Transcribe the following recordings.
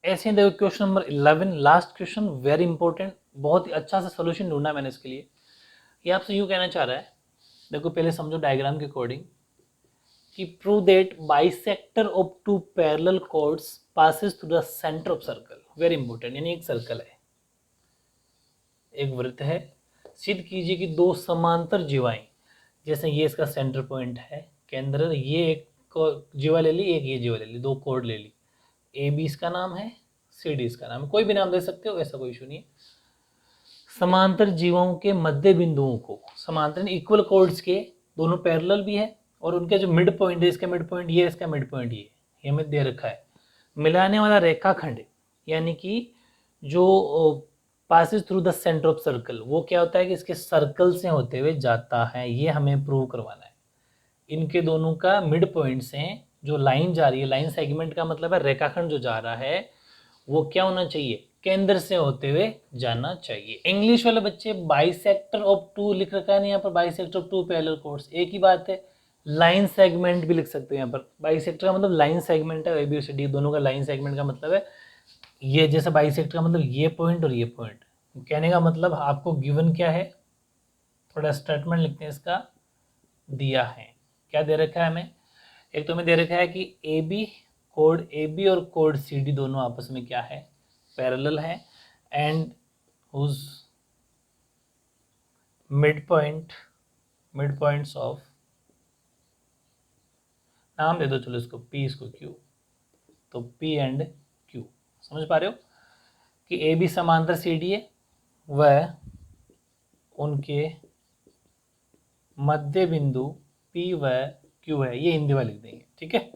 ऐसे ही देखो question number 11, last question, very important, बहुत ही अच्छा सा सोल्यूशन ढूंढा मैंने इसके लिए। ये आपसे यूँ कहना चाह रहा है, देखो पहले समझो डायग्राम के अकॉर्डिंग, कि prove that bisector of two parallel chords passes through the center of circle. Very important, यानी एक सर्कल है, एक वृत्त है, सिद्ध कीजिए कि दो समांतर जीवाएं, जैसे ये इसका सेंटर पॉइंट है, केंद्र, ये एक जीवा ले ली, एक ये जीवा ले ली, दो कोड ले ली, ए बी इसका नाम है, सी डी इसका नाम है, कोई भी नाम दे सकते हो, ऐसा कोई इशू नहीं है। समांतर जीवों के मध्य बिंदुओं को, समांतर इक्वल कोड्स के, दोनों पैरेलल भी है, और उनके जो मिड पॉइंट है, इसका मिड पॉइंट ये, इसका मिड पॉइंट ये हमें दे रखा है। मिलाने वाला रेखाखंड, यानी कि जो passes through the center of circle, वो क्या होता है कि इसके सर्कल से होते हुए जाता है, ये हमें प्रूव करवाना है। इनके दोनों का मिड पॉइंट से जो लाइन जा रही है, लाइन सेगमेंट का मतलब है रेखाखंड जो जा रहा है, वो क्या होना चाहिए, केंद्र से होते हुए जाना चाहिए। इंग्लिश वाले बच्चे बाइसेक्टर ऑफ टू लिख रखा है ना यहाँ पर, bisector of two parallel chords, एक ही बात है। लाइन सेगमेंट भी लिख सकते हैं यहाँ पर, बाइसेक्टर का मतलब लाइन सेगमेंट है, ए बी सी डी दोनों का लाइन सेगमेंट का मतलब है ये, जैसे बाइसेक्टर का मतलब ये पॉइंट और ये पॉइंट। कहने का मतलब आपको गिवन क्या है, थोड़ा स्टेटमेंट लिखते हैं इसका, दिया है, क्या दे रखा है हमें, एक तो हमें दे रखा है कि ए बी, कोड ए बी और कोड सी डी दोनों आपस में क्या है, पैरेलल है, and whose mid points of, नाम दे दो चलो इसको पी, इसको क्यू, तो पी एंड क्यू, समझ पा रहे हो कि ए बी समांतर सी डी है, वह उनके मध्य बिंदु पी व क्यू है, ये हिंदी में लिख देंगे, ठीक है,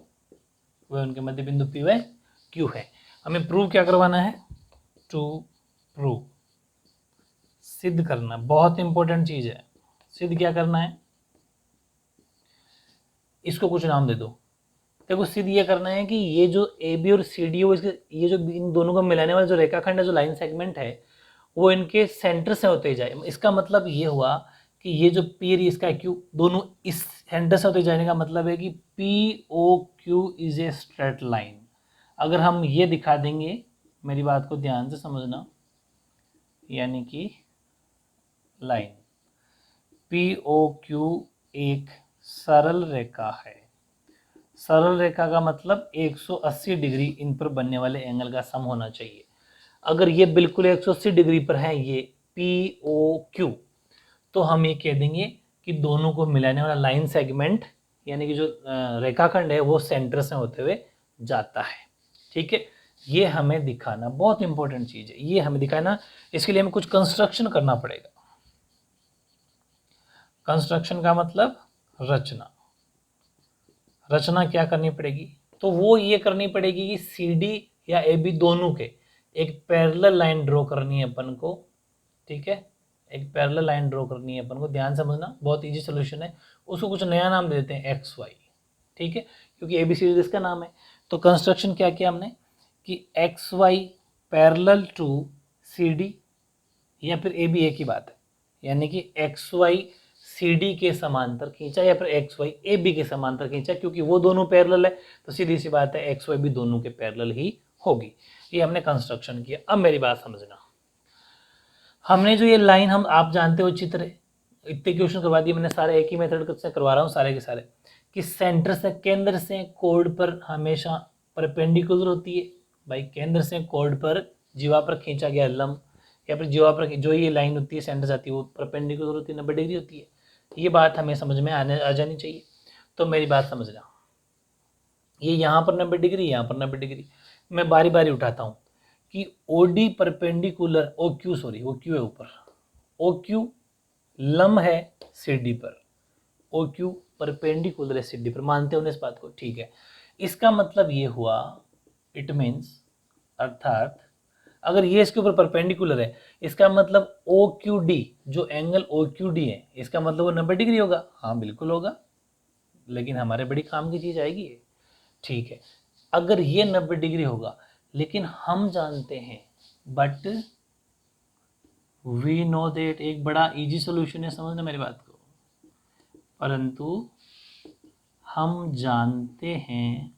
वह उनके मध्य बिंदु पी व क्यू है। हमें प्रूव क्या करवाना है, टू प्रूव, सिद्ध करना, बहुत इंपॉर्टेंट चीज है। सिद्ध क्या करना है, इसको कुछ नाम दे दो। देखो सिद्ध ये करना है कि ये जो ए बी और सी डी है, इसके ये जो इन दोनों को मिलाने वाला जो रेखाखंड है, जो लाइन सेगमेंट है, वो इनके सेंटर से होते जाए। इसका मतलब ये हुआ कि ये जो पी और इसका क्यू दोनों इस सेंटर से होते जाने का मतलब है कि P O Q is a straight line. अगर हम ये दिखा देंगे, मेरी बात को ध्यान से समझना, यानी कि लाइन पी ओ क्यू एक सरल रेखा है। सरल रेखा का मतलब 180 डिग्री इन पर बनने वाले एंगल का सम होना चाहिए। अगर ये बिल्कुल 180 डिग्री पर है, ये पी ओ क्यू, तो हम ये कह देंगे कि दोनों को मिलाने वाला लाइन सेगमेंट, यानी कि जो रेखाखंड है, वो सेंटर से होते हुए जाता है, ठीक है। ये हमें दिखाना बहुत इंपॉर्टेंट चीज है, ये हमें दिखाना। इसके लिए हमें कुछ कंस्ट्रक्शन करना पड़ेगा। कंस्ट्रक्शन का मतलब रचना, रचना क्या करनी पड़ेगी, तो वो ये करनी पड़ेगी कि सी डी या ए बी दोनों के एक पैरेलल लाइन ड्रॉ करनी है अपन को, ठीक है, एक पैरेलल लाइन ड्रॉ करनी है अपन को, ध्यान समझना, बहुत इजी सोल्यूशन है। उसको कुछ नया नाम दे देते हैं एक्स वाई, ठीक है, क्योंकि ए बी सी डी इसका नाम है। तो कंस्ट्रक्शन क्या किया हमने कि X Y parallel to C D, या फिर ए बी एक ही बात है, यानी कि एक्स वाई सी डी के समांतर खींचा, या फिर एक्स वाई ए बी के समांतर खींचा, क्योंकि वो दोनों पैरेलल है, तो सीधी सी बात है एक्स वाई भी दोनों के पैरेलल ही होगी। ये हमने कंस्ट्रक्शन किया। अब मेरी बात समझना, हमने जो ये लाइन, हम आप जानते हो चित्र, इतने क्वेश्चन करवा दिए मैंने सारे, एक ही मेथड से करवा रहा हूँ सारे के सारे, कि सेंटर से, केंद्र से कोड पर हमेशा परपेंडिकुलर होती है। भाई केंद्र से कोड पर जीवा पर खींचा गया लंब, या फिर जीवा पर जो ये लाइन होती है सेंटर से आती है, वो परपेंडिकुलर होती है, 90 डिग्री होती है। ये बात हमें समझ में आ जानी चाहिए। तो मेरी बात समझना, ये यहाँ पर 90 डिग्री, यहाँ पर 90 डिग्री, मैं बारी बारी उठाता हूँ कि O D perpendicular, O Q sorry, वो क्यू है ऊपर, ओ क्यू लंब है सी डी पर, ओ क्यू परपेंडिकुलर है सी डी पर, मानते हो इस बात को, ठीक है। इसका मतलब ये हुआ, इट मीन्स, अर्थात अगर ये इसके ऊपर परपेंडिकुलर है, इसका मतलब ओ क्यू डी, जो एंगल ओ क्यू डी है, इसका मतलब वो 90 डिग्री होगा। हाँ बिल्कुल होगा, लेकिन हमारे बड़ी काम की चीज आएगी ये, ठीक है। अगर ये 90 डिग्री होगा, लेकिन हम जानते हैं, बट वी नो दैट, एक बड़ा इजी सॉल्यूशन है, समझना मेरी बात को, परंतु हम जानते हैं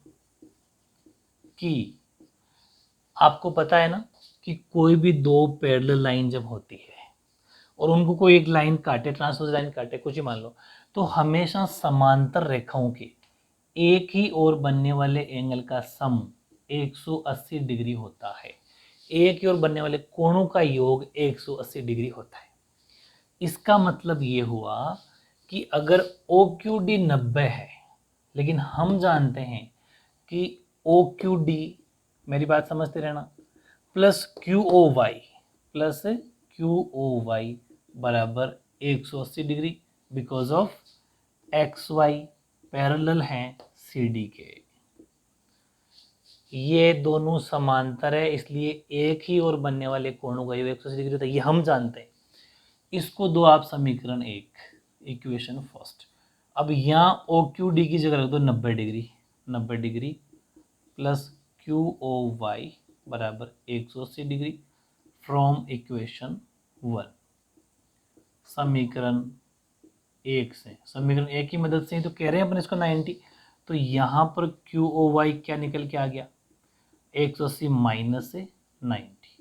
कि आपको पता है ना कि कोई भी दो पैरेलल लाइन जब होती है और उनको कोई एक लाइन काटे, ट्रांसवर्स लाइन काटे, कुछ ही मान लो, तो हमेशा समांतर रेखाओं के एक ही ओर बनने वाले एंगल का सम 180 डिग्री होता है। एक ही ओर बनने वाले कोणों का योग 180 डिग्री होता है। इसका मतलब ये हुआ कि अगर OQD 90 है, लेकिन हम जानते हैं कि OQD, मेरी बात समझते रहना, प्लस QOY बराबर 180 degree, because of XY parallel हैं CD के। ये दोनों समांतर है, इसलिए एक ही ओर बनने वाले कोणों का योग 180 डिग्री होता है, ये हम जानते हैं। इसको दो आप समीकरण 1, इक्वेशन फर्स्ट। अब यहाँ OQD की जगह रख दो 90 डिग्री, 90 डिग्री प्लस QOY बराबर 180 डिग्री फ्रॉम इक्वेशन 1। समीकरण 1 से, समीकरण 1 की मदद से ही तो कह रहे हैं अपन इसको 90। तो यहाँ पर QOY क्या निकल के आ गया, 180 माइनस से 90,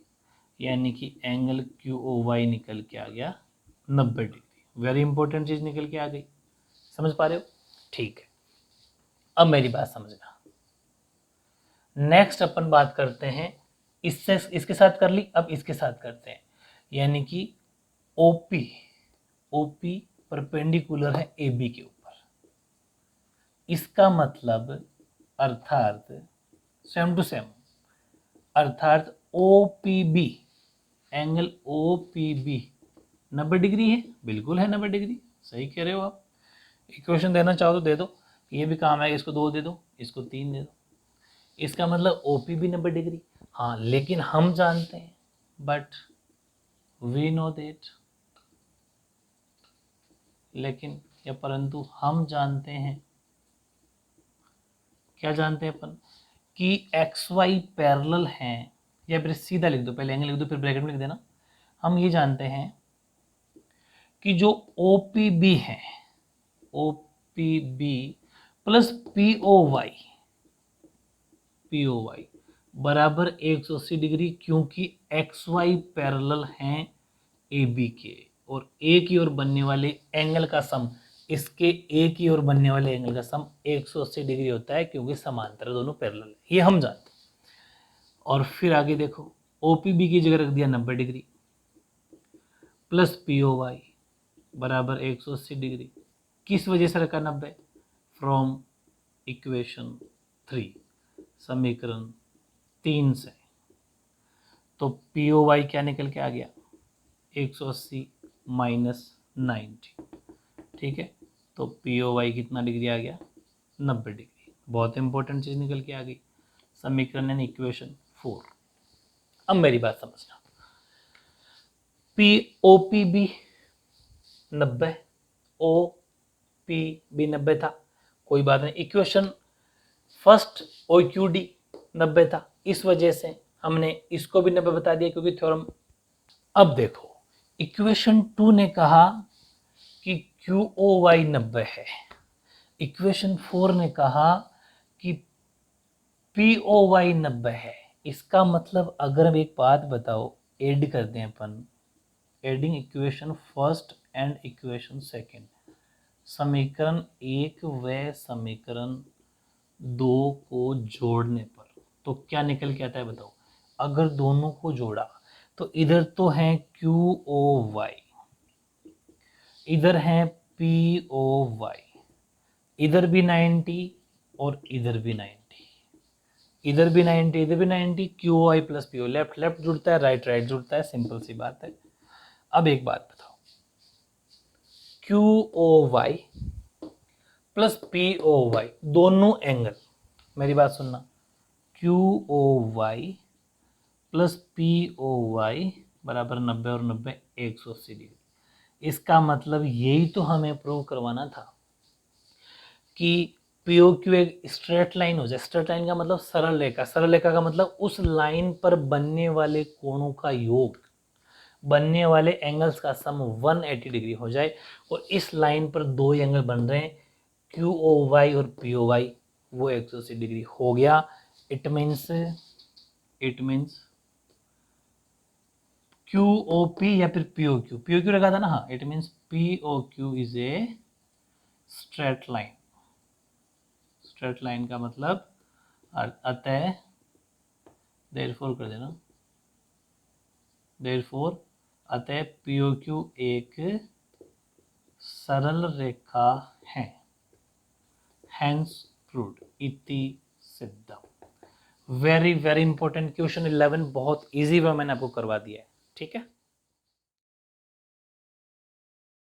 यानी कि एंगल QOY निकल के आ गया 90 डिग्री। वेरी इंपॉर्टेंट चीज निकल के आ गई, समझ पा रहे हो? ठीक है, अब मेरी बात समझना। नेक्स्ट अपन बात करते हैं, इससे इसके साथ कर ली, अब इसके साथ करते हैं, यानी कि OP परपेंडिकुलर है AB के ऊपर। इसका मतलब अर्थात सेम टू सेम, अर्थात OPB, एंगल OPB 90 डिग्री है, बिल्कुल है 90 डिग्री, सही कह रहे हो आप। इक्वेशन देना चाहो तो दे दो, ये भी काम है, इसको 2 दे दो, इसको 3 दे दो। इसका मतलब OPB 90 डिग्री। हाँ, लेकिन हम जानते हैं, बट वी नो दैट, लेकिन या परंतु हम जानते हैं, क्या जानते हैं अपन, कि XY पैरेलल हैं, या फिर सीधा लिख दो, पहले एंगल लिख दो फिर ब्रैकेट में लिख देना। हम ये जानते हैं कि जो OPB है, OPB प्लस POY बराबर 180 डिग्री, क्योंकि XY पैरेलल हैं AB के, और एक ही ओर बनने वाले एंगल का सम, इसके एक ही ओर बनने वाले एंगल का सम 180 डिग्री होता है, क्योंकि समांतर दोनों पैरेलल है, ये हम जानते हैं। और फिर आगे देखो, OPB की जगह रख दिया 90 डिग्री प्लस POY बराबर 180 डिग्री। किस वजह से रखा 90? फ्रॉम इक्वेशन 3, समीकरण 3 से। तो POY क्या निकल के आ गया, 180 माइनस 90, ठीक है। तो POY कितना डिग्री आ गया, 90 डिग्री। बहुत इंपॉर्टेंट चीज निकल के आ गई, समीकरण यानी इक्वेशन 4। अब मेरी बात समझना, OPB 90, OPB 90 था, कोई बात नहीं। इक्वेशन फर्स्ट OQD 90 था, इस वजह से हमने इसको भी 90 बता दिया, क्योंकि थ्योरम। अब देखो, इक्वेशन 2 ने कहा कि QOY 90 है, इक्वेशन 4 ने कहा कि POY 90 है। इसका मतलब अगर हम एक बात बताओ, ऐड कर दें अपन, adding equation first and equation second, समीकरण 1 व समीकरण 2 को जोड़ने पर तो क्या निकल के आता है बताओ। अगर दोनों को जोड़ा तो इधर तो है QOY, इधर है POY, इधर भी 90 और इधर भी 90, इधर भी 90 इधर भी 90, QOY plus PO, left left जुड़ता है, राइट राइट जुड़ता है, सिंपल सी बात है। अब एक बात बताओ, QOY प्लस POY दोनों एंगल, मेरी बात सुनना, QOY प्लस POY बराबर 90 और 90 180 डिग्री। इसका मतलब यही तो हमें प्रूव करवाना था कि POQ एक स्ट्रेट लाइन हो जाए। स्ट्रेट लाइन का मतलब सरल रेखा, सरल रेखा का मतलब उस लाइन पर बनने वाले कोणों का योग, बनने वाले एंगल्स का सम 180 डिग्री हो जाए। और इस लाइन पर दो एंगल बन रहे हैं, QOY और POY, वो 180 डिग्री हो गया। It means it means QOP या फिर POQ, POQ लगा था ना, हाँ, it means POQ is a straight line. Straight line का मतलब अतः, देयरफॉर कर देना, देयरफॉर अतः POQ एक सरल रेखा है, हैंस प्रूव्ड, इति सिद्धम। वेरी वेरी इंपॉर्टेंट क्वेश्चन 11, बहुत इजी वे मैंने आपको करवा दिया है, ठीक है।